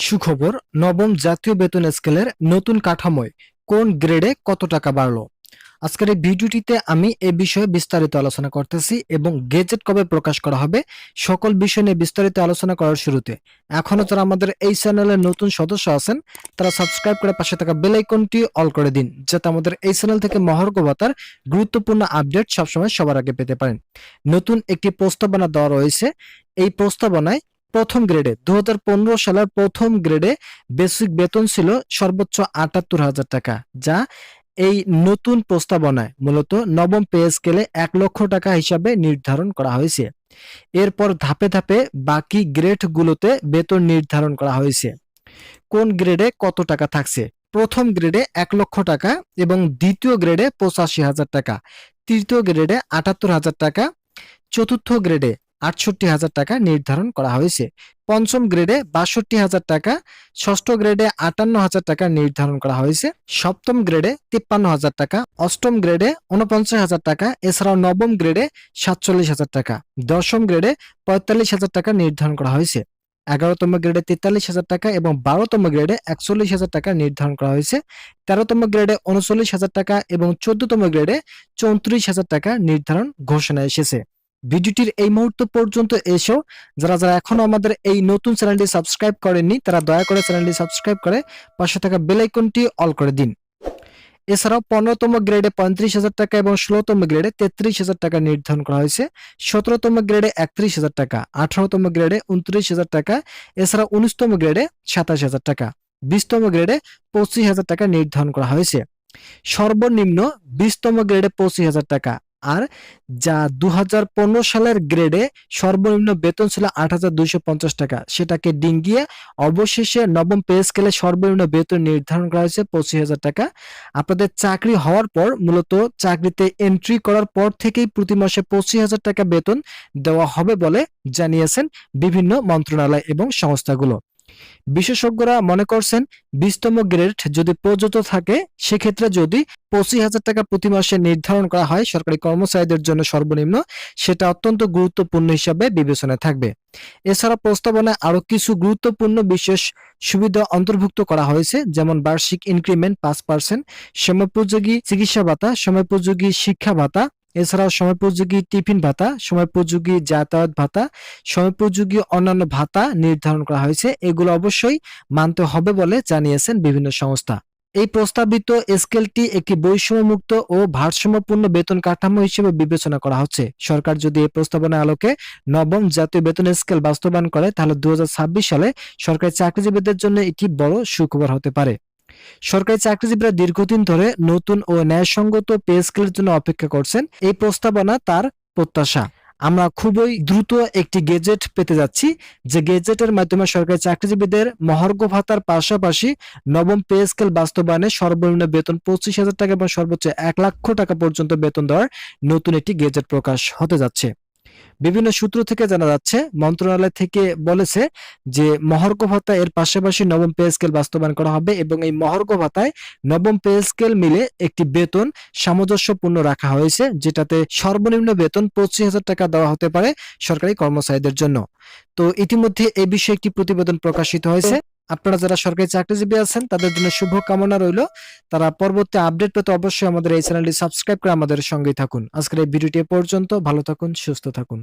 সুখবর, নবম জাতীয় বেতন স্কেলের নতুন কাঠামোয় কোন গ্রেডে কত টাকা বাড়লো। আজকের এই ভিডিওটিতে আমি এ বিষয়ে বিস্তারিত আলোচনা করতেছি এবং গেজেট কবে প্রকাশ করা হবে সকল বিষয় নিয়ে বিস্তারিত আলোচনা করার শুরুতে এখনো যারা আমাদের এই চ্যানেলের নতুন সদস্য আছেন তারা সাবস্ক্রাইব করে পাশে থাকা বেল আইকনটি অল করে দিন, যাতে আমাদের এই চ্যানেল থেকে মহার্ঘ ভাতার গুরুত্বপূর্ণ আপডেট সবসময় সবার আগে পেতে পারেন। নতুন একটি প্রস্তাবনা দেওয়া রয়েছে। এই প্রস্তাবনায় প্রথম গ্রেডে 2015 সালের প্রথম গ্রেডে বেসিক বেতন ছিল সর্বোচ্চ ৭৮,০০০ টাকা, যা এই নতুন প্রস্তাবনায় মূলত নবম পে স্কেলে ১,০০,০০০ টাকা হিসাবে নির্ধারণ করা হয়েছে। এরপর ধাপে ধাপে বাকি গ্রেডগুলোতে বেতন নির্ধারণ করা হয়েছে। কোন গ্রেডে কত টাকা থাকছে? প্রথম গ্রেডে ১,০০,০০০ টাকা এবং দ্বিতীয় গ্রেডে ৮৫,০০০ টাকা, তৃতীয় গ্রেডে ৭৮,০০০ টাকা, চতুর্থ গ্রেডে ৬৮,০০০ টাকা নির্ধারণ করা হয়েছে। পঞ্চম গ্রেডে ৬২,০০০ টাকা, ষষ্ঠ গ্রেডে ৫৮,০০০ টাকা নির্ধারণ করা হয়েছে, সপ্তম গ্রেডে ৫৩,০০০ টাকা, অষ্টম গ্রেডে ৪৯,০০০ টাকা, এছাড়াও নবম গ্রেডে ৪৭,০০০ টাকা, দশম গ্রেডে ৪৫,০০০ টাকা নির্ধারণ করা হয়েছে, ১১তম গ্রেডে ৪৩,০০০ টাকা এবং ১২তম গ্রেডে ৪১,০০০ টাকা নির্ধারণ করা হয়েছে, ১৩তম গ্রেডে ৩৯,০০০ টাকা এবং ১৪তম গ্রেডে ৩৪,০০০ টাকা নির্ধারণ ঘোষণা এসেছে। ভিডিওটির এই মুহূর্ত পর্যন্ত এসেও যারা যারা এখনো আমাদের এই নতুন চ্যানেলটি সাবস্ক্রাইব করেননি তারা দয়া করে চ্যানেলটি সাবস্ক্রাইব করে পাশে থাকা বেল আইকনটি অল করে দিন। এছাড়াও ১৫তম গ্রেডে ৩৫,০০০ টাকা এবং ১৬তম গ্রেডে ৩৩,০০০ টাকা নির্ধারণ করা হয়েছে, ১৭তম গ্রেডে ৩১,০০০ টাকা, ১৮তম গ্রেডে ২৯,০০০ টাকা, এছাড়া ১৯তম গ্রেডে ২৭,০০০ টাকা, ২০তম গ্রেডে ২৫,০০০ টাকা নির্ধারণ করা হয়েছে। সর্বনিম্ন ২০তম গ্রেডে ২৫,০০০ টাকা। আর যা ২০১৫ সালের গ্রেডে সর্বনিম্ন বেতন ছিল ৮,২৫০ টাকা, সেটাকে ডিঙ্গিয়ে অবশেষে নবম পে স্কেলে সর্বনিম্ন বেতন নির্ধারণ করা হয়েছে ২৫,০০০ টাকা। আপনাদের চাকরি হওয়ার পর মূলত চাকরিতে এন্ট্রি করার পর থেকেই প্রতি মাসে ২৫,০০০ টাকা বেতন দেওয়া হবে বলে জানিয়েছেন বিভিন্ন মন্ত্রণালয় এবং সংস্থাগুলো। বিশেষজ্ঞরা মনে করছেন ২০তম গ্রেড যদি প্রযোজ্য থাকে সেক্ষেত্রে যদি ২৫,০০০ টাকা প্রতি মাসে নির্ধারণ করা হয় সরকারি কর্মচারীদের জন্য সর্বনিম্ন, সেটা অত্যন্ত গুরুত্বপূর্ণ হিসাবে বিবেচনায় থাকবে। এছাড়া প্রস্তাবনায় আরো কিছু গুরুত্বপূর্ণ বিশেষ সুবিধা অন্তর্ভুক্ত করা হয়েছে, যেমন বার্ষিক ইনক্রিমেন্ট ৫%, সময়োপযোগী চিকিৎসা ভাতা, সময়োপযোগী শিক্ষা ভাতা, এছাড়াও সময়োপযোগী টিফিন ভাতা, সময়োপযোগী যাতায়াত ভাতা, সময়োপযোগী অন্যান্য ভাতা নির্ধারণ করা হয়েছে। এগুলো অবশ্যই মানতে হবে বলে জানিয়েছেন বিভিন্ন সংস্থা। এই প্রস্তাবিত স্কেলটি একটি বৈষম্যমুক্ত ও ভারসাম্যপূর্ণ বেতন কাঠামো হিসেবে বিবেচনা করা হচ্ছে। সরকার যদি এই প্রস্তাবনার আলোকে নবম জাতীয় বেতন স্কেল বাস্তবায়ন করে তাহলে ২০২৬ সালে সরকারি চাকরিজীবীদের জন্য এটি বড় সুখবর হতে পারে। সরকারি চাকরিজীবীরা দীর্ঘদিন ধরে নতুন ও ন্যায়সঙ্গত পে স্কেলের জন্য অপেক্ষা করছেন। এই প্রস্তাবনা তার প্রত্যাশা। আমরা খুবই দ্রুত একটি গেজেট পেতে যাচ্ছি, যে গেজেটের মাধ্যমে সরকারি চাকরিজীবীদের মহার্ঘ ভাতার পাশাপাশি নবম পে স্কেল বাস্তবায়নে সর্বনিম্ন বেতন ২৫,০০০ টাকা এবং সর্বোচ্চ ১,০০,০০০ টাকা পর্যন্ত বেতন দেওয়ার নতুন একটি গেজেট প্রকাশ হতে যাচ্ছে। বিভিন্ন সূত্র থেকে জানা যাচ্ছে, মন্ত্রণালয় থেকে বলেছে যে মহার্ঘ ভাতা এর পাশাপাশি নবম পে স্কেল বাস্তবায়ন করা হবে এবং এই মহার্ঘ ভাতায় নবম পে স্কেল মিলে একটি বেতন সামঞ্জস্যপূর্ণ রাখা হয়েছে, যেটাতে সর্বনিম্ন বেতন ২৫,০০০ টাকা দেওয়া হতে পারে সরকারি কর্মচারীদের জন্য। তো ইতিমধ্যে এই বিষয়ে একটি প্রতিবেদন প্রকাশিত হয়েছে। আপনারা যারা সরকারি চাকরিজীবী আছেন তাদের জন্য শুভ কামনা রইল। তারা পরবর্তী আপডেট পেতে অবশ্যই আমাদের এই চ্যানেলটি সাবস্ক্রাইব করে আমাদের সঙ্গেই থাকুন। আজকের এই ভিডিওটি পর্যন্ত। ভালো থাকুন, সুস্থ থাকুন।